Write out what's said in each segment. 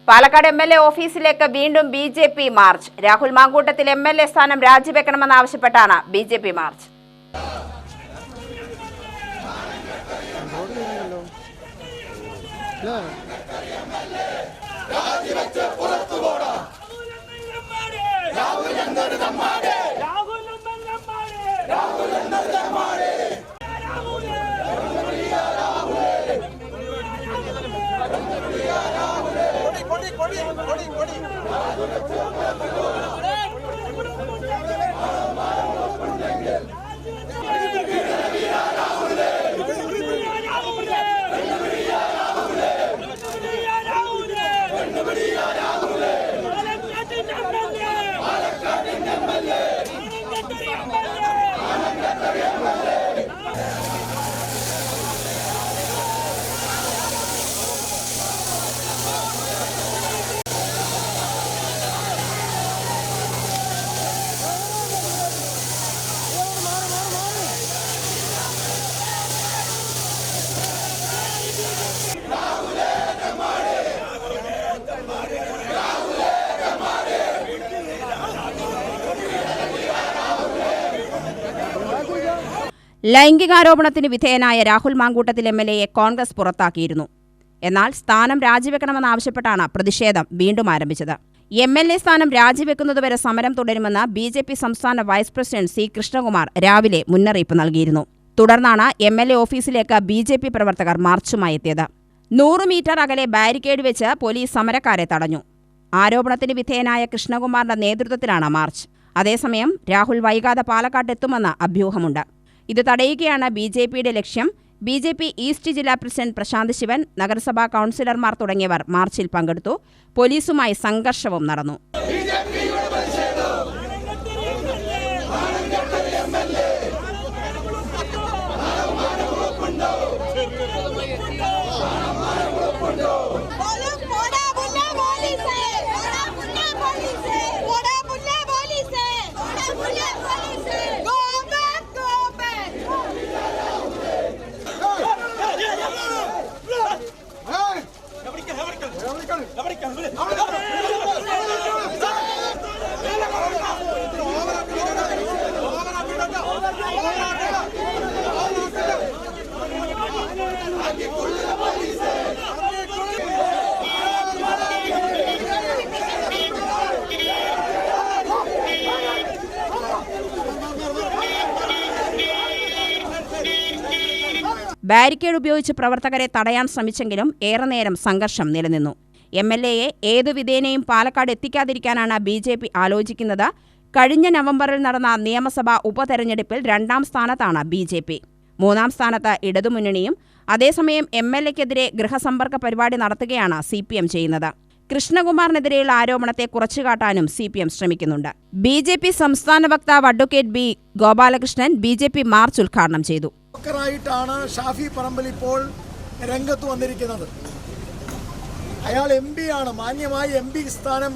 Palakkad MLA ഓഫീസിലേക്ക് വീണ്ടും BJP march. Rahul Mamkootathil MLA സ്ഥാനം രാജിവെക്കണമെന്നാവശ്യപ്പെട്ടാണ് ബിജെപി മാർച്ച്. ലൈംഗികാരോപണത്തിന് വിധേയനായ രാഹുൽ മാങ്കൂട്ടത്തിൽ എംഎൽഎയെ കോൺഗ്രസ് പുറത്താക്കിയിരുന്നു. എന്നാൽ സ്ഥാനം രാജിവെക്കണമെന്നാവശ്യപ്പെട്ടാണ് പ്രതിഷേധം വീണ്ടും ആരംഭിച്ചത്. എംഎൽഎ സ്ഥാനം രാജിവെക്കുന്നതുവരെ സമരം തുടരുമെന്ന് ബിജെപി സംസ്ഥാന വൈസ് പ്രസിഡന്റ് സി കൃഷ്ണകുമാർ രാവിലെ മുന്നറിയിപ്പ് നൽകിയിരുന്നു. തുടർന്നാണ് എംഎൽഎ ഓഫീസിലേക്ക് ബിജെപി പ്രവർത്തകർ മാർച്ചുമായി എത്തിയത്. 100 മീറ്റർ അകലെ ബാരിക്കേഡ് വെച്ച് പോലീസ് സമരക്കാരെ തടഞ്ഞു. ആരോപണത്തിന് വിധേയനായ കൃഷ്ണകുമാറിന്റെ നേതൃത്വത്തിലാണ് മാർച്ച്. അതേസമയം രാഹുൽ വൈകാതെ പാലക്കാട്ടെത്തുമെന്ന് അഭ്യൂഹമുണ്ട്. ഇത് തടയുകയാണ് ബിജെപിയുടെ ലക്ഷ്യം. ബിജെപി ഈസ്റ്റ് ജില്ലാ പ്രസിഡന്റ് പ്രശാന്ത് ശിവൻ, നഗരസഭാ കൗൺസിലർമാർ തുടങ്ങിയവർ മാർച്ചിൽ പങ്കെടുത്തു. പോലീസുമായി സംഘർഷവും നടന്നു. ബാരിക്കേഡ് ഉപയോഗിച്ച് പ്രവർത്തകരെ തടയാൻ ശ്രമിച്ചെങ്കിലും ഏറെ നേരം സംഘർഷം നിലനിന്നു. എംഎൽഎയെ ഏതു വിധേനയും പാലക്കാട് എത്തിക്കാതിരിക്കാനാണ് ബിജെപി ആലോചിക്കുന്നത്. കഴിഞ്ഞ നവംബറിൽ നടന്ന നിയമസഭാ ഉപതെരഞ്ഞെടുപ്പിൽ 2ാം സ്ഥാനത്താണ് ബിജെപി. 3ാം സ്ഥാനത്ത് ഇടതുമുന്നണിയും. അതേസമയം എംഎൽഎക്കെതിരെ ഗൃഹസമ്പർക്ക പരിപാടി നടത്തുകയാണ് സിപിഎം ചെയ്യുന്നത്. കൃഷ്ണകുമാറിനെതിരെയുള്ള ആരോപണത്തെ കുറച്ചുകാട്ടാനും സിപിഎം ശ്രമിക്കുന്നുണ്ട്. ബിജെപി സംസ്ഥാന വക്താവ് advocate B Gopalakrishnan BJP March ഉദ്ഘാടനം ചെയ്തു. ാണ് ഷാഫി പറമ്പിൽ ഇപ്പോൾ രംഗത്ത് വന്നിരിക്കുന്നത്. അയാൾ MP ആണ്. മാന്യമായി MP സ്ഥാനം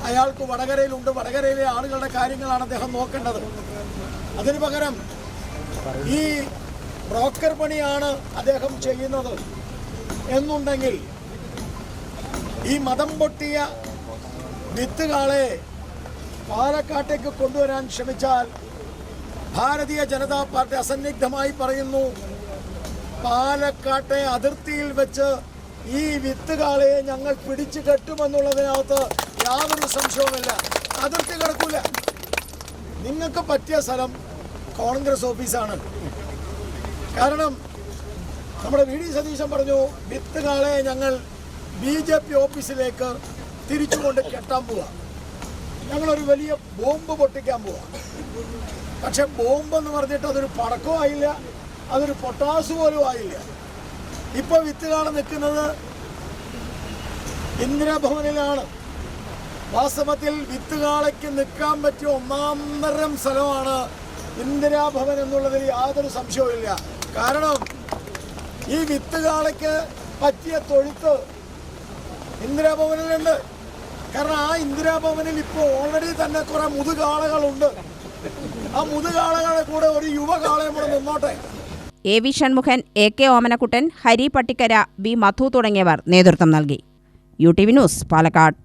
അയാൾക്ക് വടകരയിലുണ്ട്. വടകരയിലെ ആളുകളുടെ കാര്യങ്ങളാണ് അദ്ദേഹം നോക്കേണ്ടത്. അതിനു പകരം ഈ ബ്രോക്കർ പണിയാണ് അദ്ദേഹം ചെയ്യുന്നത് എന്നുണ്ടെങ്കിൽ ഈ മതം പൊട്ടിയ വിത്തുകാളെ പാലക്കാട്ടേക്ക് കൊണ്ടുവരാൻ ശ്രമിച്ചാൽ ഭാരതീയ ജനതാ പാർട്ടി അസന്നിഗ്ധമായി പറയുന്നു, പാലക്കാട്ടെ അതിർത്തിയിൽ വെച്ച് ഈ വിത്തുകാളെ ഞങ്ങൾ പിടിച്ചു കെട്ടുമെന്നുള്ളതിനകത്ത് യാതൊരു സംശയവുമില്ല. അതിർത്തി കിടക്കൂല. നിങ്ങൾക്ക് പറ്റിയ സ്ഥലം കോൺഗ്രസ് ഓഫീസാണ്. കാരണം നമ്മുടെ VD സതീശൻ പറഞ്ഞു, വിത്തുകാളെ ഞങ്ങൾ BJP ഓഫീസിലേക്ക് തിരിച്ചുകൊണ്ട് കെട്ടാൻ പോവാ, ഞങ്ങളൊരു വലിയ ബോംബ് പൊട്ടിക്കാൻ പോവാ. പക്ഷെ ബോംബെന്ന് പറഞ്ഞിട്ട് അതൊരു പടക്കവും ആയില്ല, അതൊരു പൊട്ടാസ് പോലും ആയില്ല. ഇപ്പോൾ വിത്തുകാള നിൽക്കുന്നത് ഇന്ദിരാഭവനിലാണ്. വാസ്തവത്തിൽ വിത്തുകാളയ്ക്ക് നിൽക്കാൻ പറ്റിയ ഒന്നാന്തരം സ്ഥലമാണ് ഇന്ദിരാഭവൻ എന്നുള്ളതിൽ യാതൊരു സംശയവുമില്ല. കാരണം ഈ വിത്തുകാളയ്ക്ക് പറ്റിയ തൊഴുത്ത് ഇന്ദിരാഭവനിലുണ്ട്. കാരണം ആ ഇന്ദിരാഭവനിൽ ഇപ്പോൾ ഓൾറെഡി തന്നെ കുറെ മുതുകാളകളുണ്ട്. ആ മുതുകാളകളെ കൂടെ ഒരു യുവകാളയും കൂടെ നിന്നോട്ടെ. AV Shanmughan, AK Omanakuttan, Hari Pattikkara, B മധു തുടങ്ങിയവർ നേതൃത്വം നൽകി. UTV news, Palakkad.